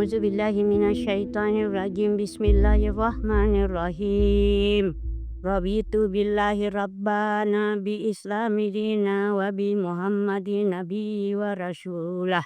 A'udzubillahi minasyaitonirrajim. Bismillahirrahmanirrahim. Raditu billahi rabbana bi islami dina wa bi muhammadin nabi wa rasulah.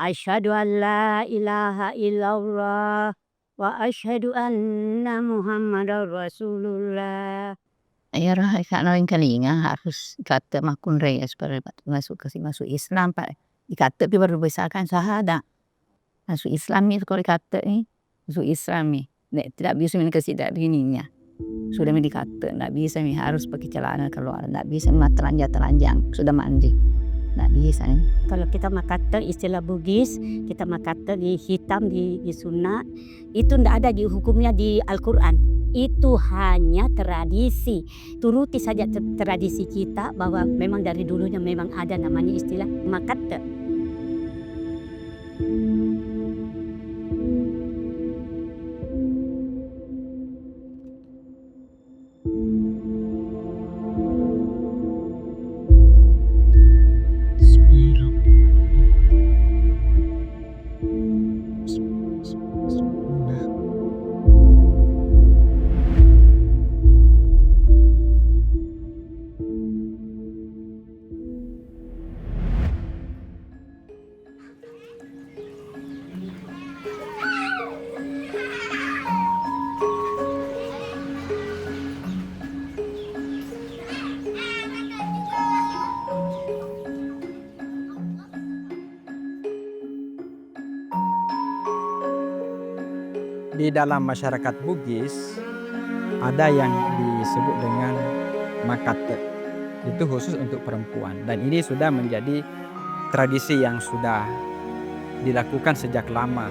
Asyhadu an la ilaha illallah wa asyhadu anna muhammadar rasulullah. Ya raha ikana lain kalinga harus ikata makun reyes para masuk Islam Pak. Ikata pi baru besarkan syahadat. Masuk Islam itu kalau dikata ni, masuk Islam ni. Nek tidak bisa min tidak bininya. Sudah mi dikata, tidak bisa mi harus pakai celana keluar, tidak bisa mi telanjang, sudah mandi. Tidak bisa ni. Kalau kita makata istilah Bugis, kita makata di hitam di sunnah, itu tidak ada di hukumnya di Al-Quran. Itu hanya tradisi. Turuti saja tradisi kita bahwa memang dari dulunya memang ada namanya istilah makata. Di dalam masyarakat Bugis ada yang disebut dengan makate. Itu khusus untuk perempuan dan ini sudah menjadi tradisi yang sudah dilakukan sejak lama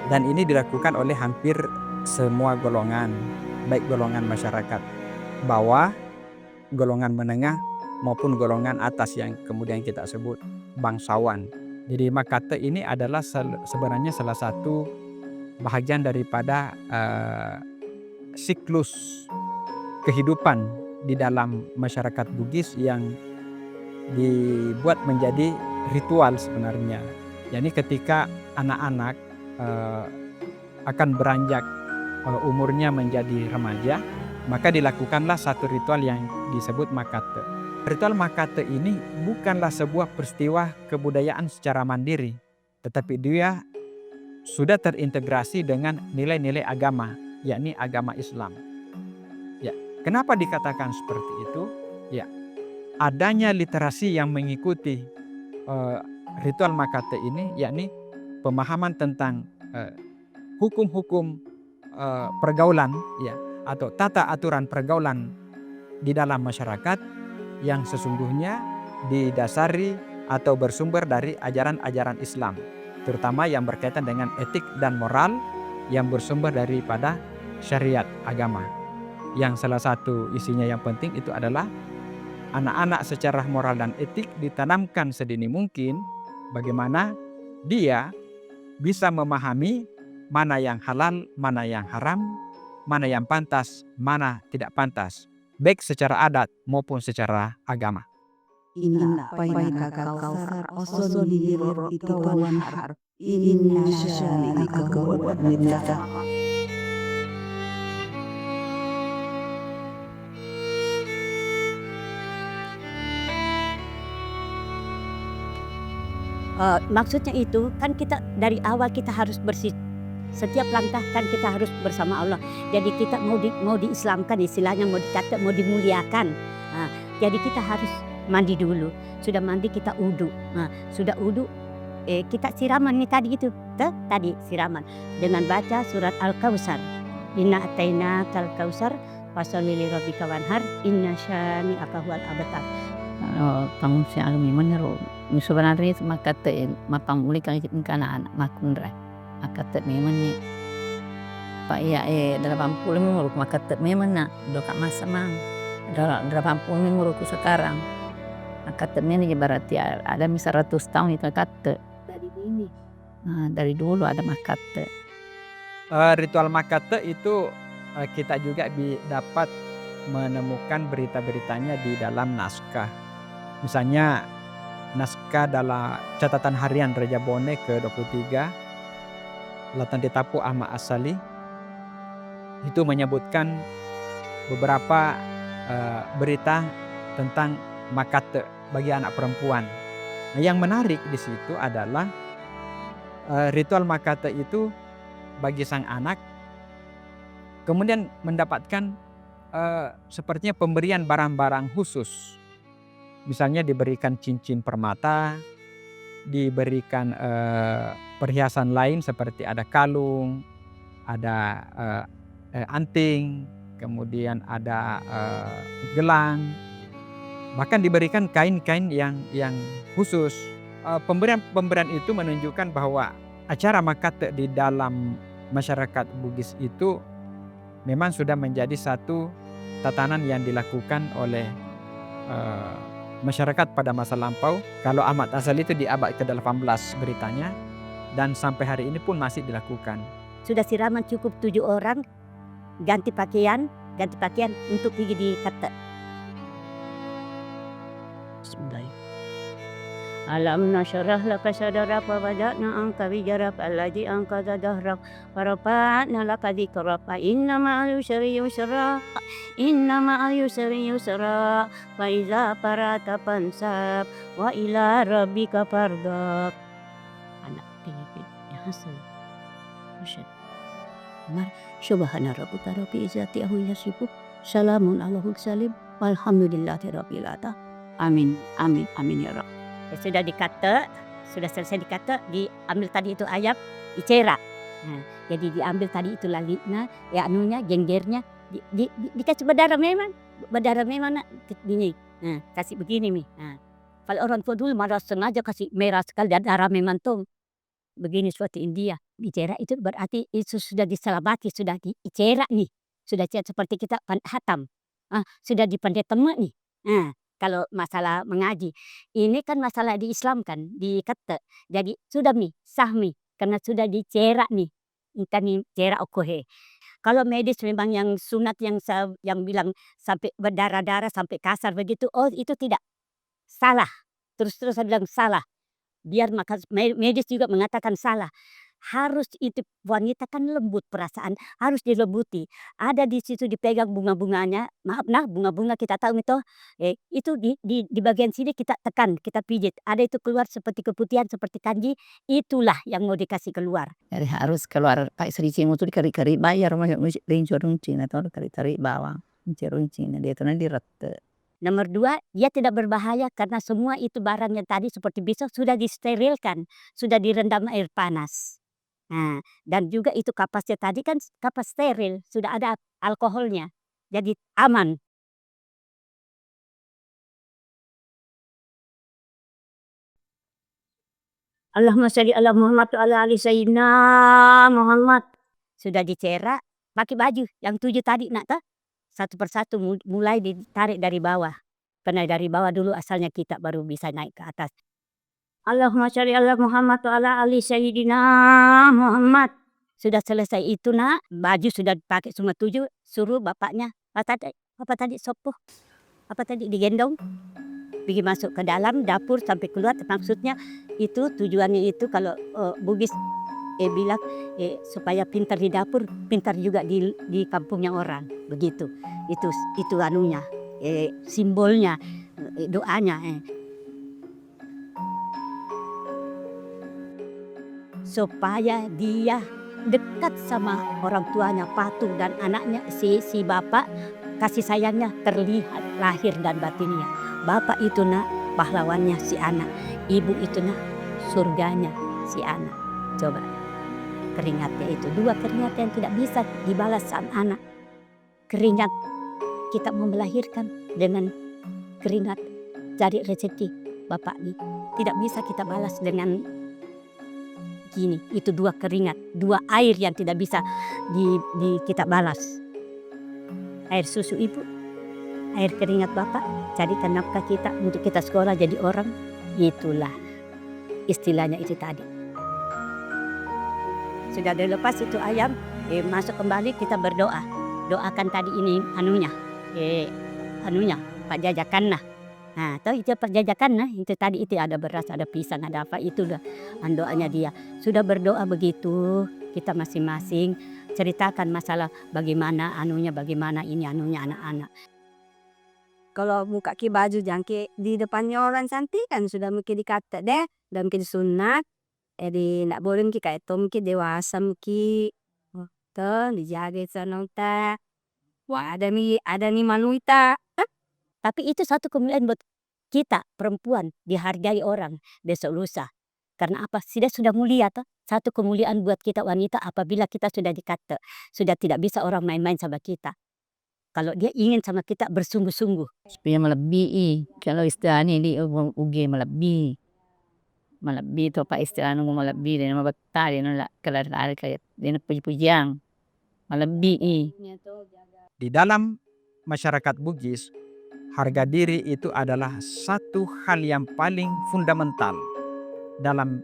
dan ini dilakukan oleh hampir semua golongan, baik golongan masyarakat bawah, golongan menengah maupun golongan atas yang kemudian kita sebut bangsawan. Jadi makate ini adalah sebenarnya salah satu bahagian daripada siklus kehidupan di dalam masyarakat Bugis yang dibuat menjadi ritual sebenarnya. Jadi ketika anak-anak akan beranjak umurnya menjadi remaja, maka dilakukanlah satu ritual yang disebut makate. Ritual makate ini bukanlah sebuah peristiwa kebudayaan secara mandiri, tetapi dia sudah terintegrasi dengan nilai-nilai agama, yakni agama Islam. Ya, kenapa dikatakan seperti itu? Ya, adanya literasi yang mengikuti ritual makate ini, yakni pemahaman tentang hukum-hukum pergaulan, ya, atau tata aturan pergaulan di dalam masyarakat yang sesungguhnya didasari atau bersumber dari ajaran-ajaran Islam, terutama yang berkaitan dengan etik dan moral yang bersumber daripada syariat agama. Yang salah satu isinya yang penting itu adalah anak-anak secara moral dan etik ditanamkan sedini mungkin bagaimana dia bisa memahami mana yang halal, mana yang haram, mana yang pantas, mana tidak pantas, baik secara adat maupun secara agama. Inna painaka kausar oson hilir itu wanhar. Inna syani'aka huwal abtar. Maksudnya itu kan kita dari awal kita harus bersih. Setiap langkah kan kita harus bersama Allah. Jadi kita mau diislamkan istilahnya, mau dikata mau dimuliakan. Jadi kita harus mandi dulu. Sudah mandi kita wudu. Sudah wudu kita siraman nih tadi itu. Tadi siraman dengan baca surat Al-Kautsar. Inna atainakal kautsar fasholli lirabbika wanhar inna syani'aka huwal abtar. Kamu si alumi menero. Sebenarnya itu makate mapamuli kan anak makundra. Makate memang ni. Pak ya 80 memang makate memang nak doka masa mang. 80 memang sekarang. Makate memang berarti ada misal 100 tahun itu makate. Dari ini. Dari dulu ada makate. Ritual makate itu kita juga dapat menemukan berita-beritanya di dalam naskah. Misalnya naskah dalam catatan harian Raja Bone ke-23 Latan Ditapu Ahmad Asali itu menyebutkan beberapa berita tentang makate bagi anak perempuan. Nah, yang menarik di situ adalah ritual makate itu bagi sang anak kemudian mendapatkan sepertinya pemberian barang-barang khusus. Misalnya diberikan cincin permata, diberikan perhiasan lain seperti ada kalung, ada anting, kemudian ada gelang, bahkan diberikan kain-kain yang khusus. Pemberian itu menunjukkan bahwa acara makate di dalam masyarakat Bugis itu memang sudah menjadi satu tatanan yang dilakukan oleh masyarakat pada masa lampau. Kalau Ahmad Asali itu di abad ke-18 beritanya, dan sampai hari ini pun masih dilakukan. Sudah siraman cukup 7 orang, ganti pakaian untuk pergi di kate. Bismillah. Alam nasyrah laka sadrak wa wada'na anka wizrak alladzi anqadha dhahrak wa rafa'na laka dzikrak fa inna ma'al yusri yusra fa iza faragta fansab wa ila rabbika farghab. Anak pilih hasan. Subhana rabbika rabbil izzati amma yasifun. Salamun alal mursalin walhamdulillahi rabbil alamin. Amin, amin, amin ya Rabb. Sudah dikata, sudah selesai dikata, diambil tadi itu ayam, dicera. Nah, jadi diambil tadi itu lalitnya, ya anunya, genggernya, dikasih berdarah memang nak, gini. Nah, kasih begini nih. Nah, kalau orang tua dulu malah sengaja kasih merah sekali, darah memang tuh. Begini seperti India, dicera itu berarti itu sudah diselabati, sudah dicera nih, sudah seperti kita hatam, sudah dipandai temak nih. Nah, kalau masalah mengaji, ini kan masalah di Islam kan, di kate. Jadi sudah nih, sah nih, karena sudah dicera nih. Kita nih cera okohe. Kalau medis memang yang sunat yang bilang sampai berdarah-darah, sampai kasar begitu, oh itu tidak. Salah. Terus-terusan bilang salah. Biar maka medis juga mengatakan salah. Harus itu wanita kan lembut perasaan, harus dilembuti. Ada di situ dipegang bunga-bunganya, maaf nah bunga-bunga kita tahu itu di bagian sini kita tekan, kita pijit. Ada itu keluar seperti keputihan, seperti kanji, itulah yang mau dikasih keluar. Jadi harus keluar kayak sericing itu dikari-kari bayar runcing atau kari-kari bawang, runcing dia itu nanti direte. Nomor 2, dia tidak berbahaya karena semua itu barang yang tadi seperti besok sudah disterilkan, sudah direndam air panas. Nah, dan juga itu kapasnya tadi kan kapas steril, sudah ada alkoholnya, jadi aman. Allahumma sholli ala Muhammad wa ala ali sayyidina Muhammad. Sudah dicera, pakai baju yang 7 tadi nak toh. Satu persatu mulai ditarik dari bawah. Karena dari bawah dulu asalnya kita baru bisa naik ke atas. Allahumma sholli ala Muhammad wa ala ali sayyidina Muhammad. Sudah selesai itu nak, baju sudah dipakai semua 7, suruh bapaknya, apa tadi sopoh, apa tadi digendong, pergi masuk ke dalam dapur sampai keluar. Maksudnya itu tujuannya itu kalau Bugis bilang supaya pintar di dapur, pintar juga di kampungnya orang, begitu. Itu anunya, simbolnya, doanya. Supaya dia dekat sama orang tuanya, patuh, dan anaknya si bapak kasih sayangnya terlihat lahir dan batinnya. Bapak itu nak pahlawannya si anak, ibu itu nak surganya si anak. Coba keringatnya itu 2 keringat yang tidak bisa dibalas sama anak. Keringat kita mau melahirkan dengan keringat cari rezeki bapak nih, tidak bisa kita balas dengan gini. Itu 2 keringat, 2 air yang tidak bisa kita balas. Air susu ibu, air keringat bapak, carikan nafkah kita untuk kita sekolah jadi orang. Itulah istilahnya itu tadi. Sudah dilepas itu ayam, masuk kembali kita berdoa. Doakan tadi ini anunya Pak Jajakan nah. Nah, tahu itu perjajakan nah, itu tadi itu ada beras, ada pisang, ada apa, itulah doanya dia. Sudah berdoa begitu, kita masing-masing ceritakan masalah bagaimana anunya, bagaimana ini anunya anak-anak. Kalau buka ki baju jangki di depannya orang cantik kan sudah mungkin dikata deh, dan mungkin sunat, di nak boleh mungkin kayak itu mungkin dewasa mungkin, tuh dijaga sana teh, wah ada nih manuita, Tapi itu satu kemuliaan buat kita perempuan dihargai orang besok lusa. Karena apa? Sudah mulia toh. Satu kemuliaan buat kita wanita apabila kita sudah dikata. Sudah tidak bisa orang main-main sama kita. Kalau dia ingin sama kita bersungguh-sungguh. Supaya melebihi, kalau istilahnya di uge melebihi. Melebihi itu apa istilahnya melebihi dan mabekta dan kelar kayak dan puji-pujian. Melebihi. Di dalam masyarakat Bugis, harga diri itu adalah satu hal yang paling fundamental dalam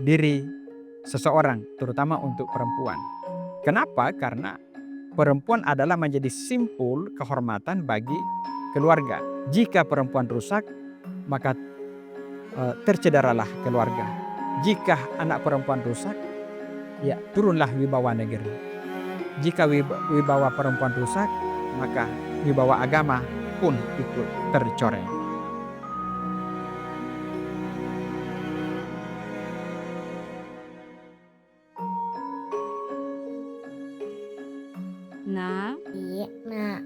diri seseorang, terutama untuk perempuan. Kenapa? Karena perempuan adalah menjadi simpul kehormatan bagi keluarga. Jika perempuan rusak, maka tercederalah keluarga. Jika anak perempuan rusak, ya turunlah wibawa negeri. Jika wibawa perempuan rusak, maka wibawa agama pun ikut tercoreng. nah Iya, nak.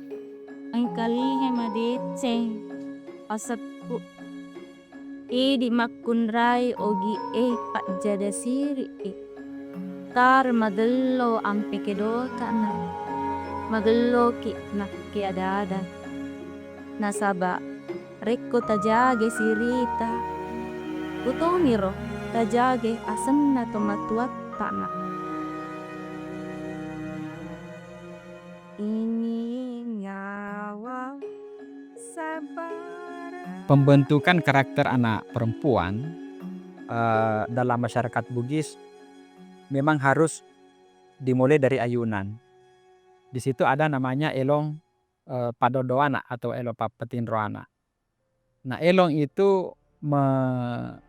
ang kalihe maditseng asatku di makunray ogi pak jada siri tar magello ampe kedota na magello ki nakki ada nasaba rekko tajage sirita utomiro tajage asenna tomatuat na ini nyawa sabar. Pembentukan karakter anak perempuan dalam masyarakat Bugis memang harus dimulai dari ayunan. Di situ ada namanya elong padodoana atau elong papetinroana. Nah, elong itu mengandung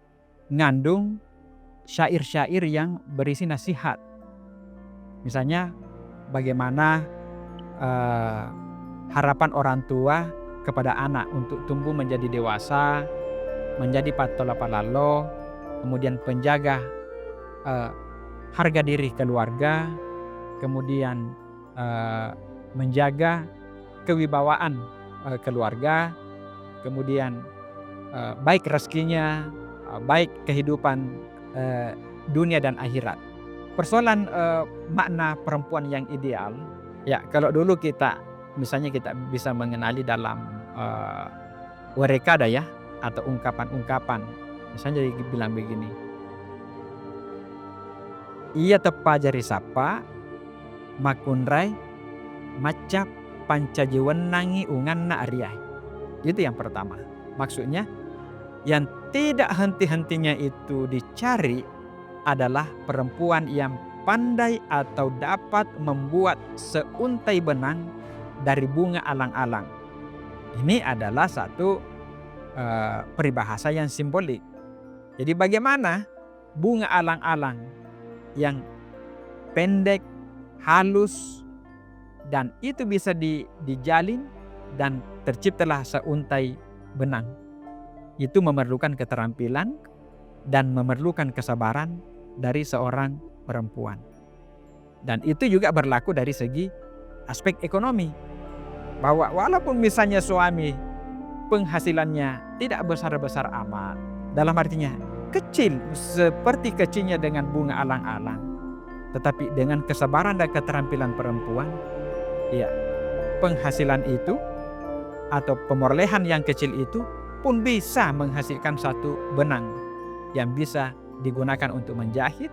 syair-syair yang berisi nasihat. Misalnya bagaimana harapan orang tua kepada anak untuk tumbuh menjadi dewasa, menjadi patolapalalo, kemudian penjaga harga diri keluarga, kemudian menjaga kewibawaan keluarga, kemudian baik rezekinya, baik kehidupan dunia dan akhirat. Persoalan makna perempuan yang ideal, ya kalau dulu misalnya kita bisa mengenali dalam warekada ya, atau ungkapan-ungkapan. Misalnya bilang begini, ia tepajari sapa makunrai macap pancajiwenangi unganna ariai. Itu yang pertama. Maksudnya yang tidak henti-hentinya itu dicari adalah perempuan yang pandai atau dapat membuat seuntai benang dari bunga alang-alang. Ini adalah satu peribahasa yang simbolik. Jadi bagaimana bunga alang-alang yang pendek, halus, dan itu bisa dijalin dan terciptalah seuntai benang. Itu memerlukan keterampilan dan memerlukan kesabaran dari seorang perempuan. Dan itu juga berlaku dari segi aspek ekonomi. Bahwa walaupun misalnya suami penghasilannya tidak besar-besar amat, dalam artinya kecil seperti kecilnya dengan bunga alang-alang, tetapi dengan kesabaran dan keterampilan perempuan, ya penghasilan itu atau pemerolehan yang kecil itu pun bisa menghasilkan satu benang yang bisa digunakan untuk menjahit,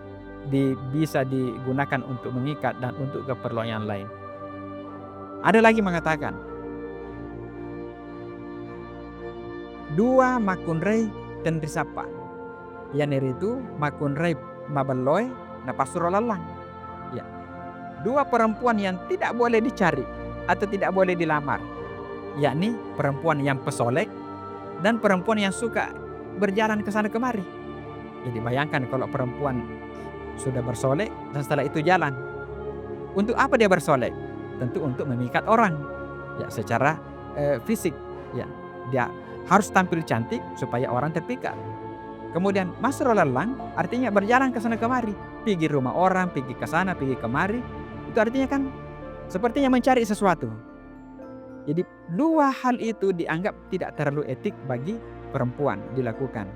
bisa digunakan untuk mengikat dan untuk keperluan yang lain. Ada lagi mengatakan, dua makunrei dan risapa. Yang itu makunrei mabeloy na pasurolalang. Ya. Dua perempuan yang tidak boleh dicari atau tidak boleh dilamar. Yakni perempuan yang pesolek dan perempuan yang suka berjalan ke sana kemari. Jadi bayangkan kalau perempuan sudah bersolek dan setelah itu jalan. Untuk apa dia bersolek? Tentu untuk memikat orang ya secara fisik ya. Dia harus tampil cantik supaya orang terpikat. Kemudian masrul lalang artinya berjalan ke sana kemari, pergi rumah orang, pergi ke sana, pergi kemari. Itu artinya kan sepertinya mencari sesuatu. Jadi dua hal itu dianggap tidak terlalu etik bagi perempuan dilakukan,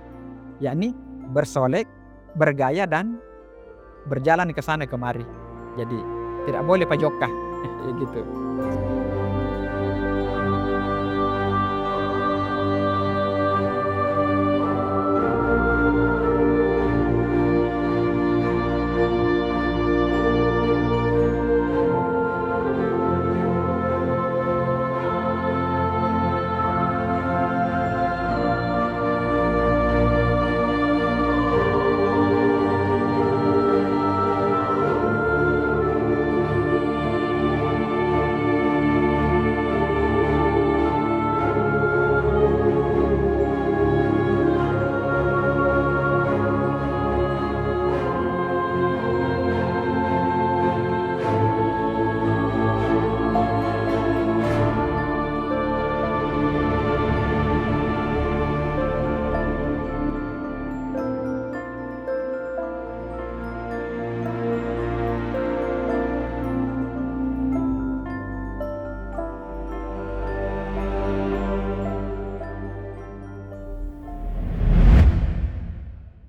yakni bersolek, bergaya dan berjalan ke sana kemari. Jadi tidak boleh pajokah gitu.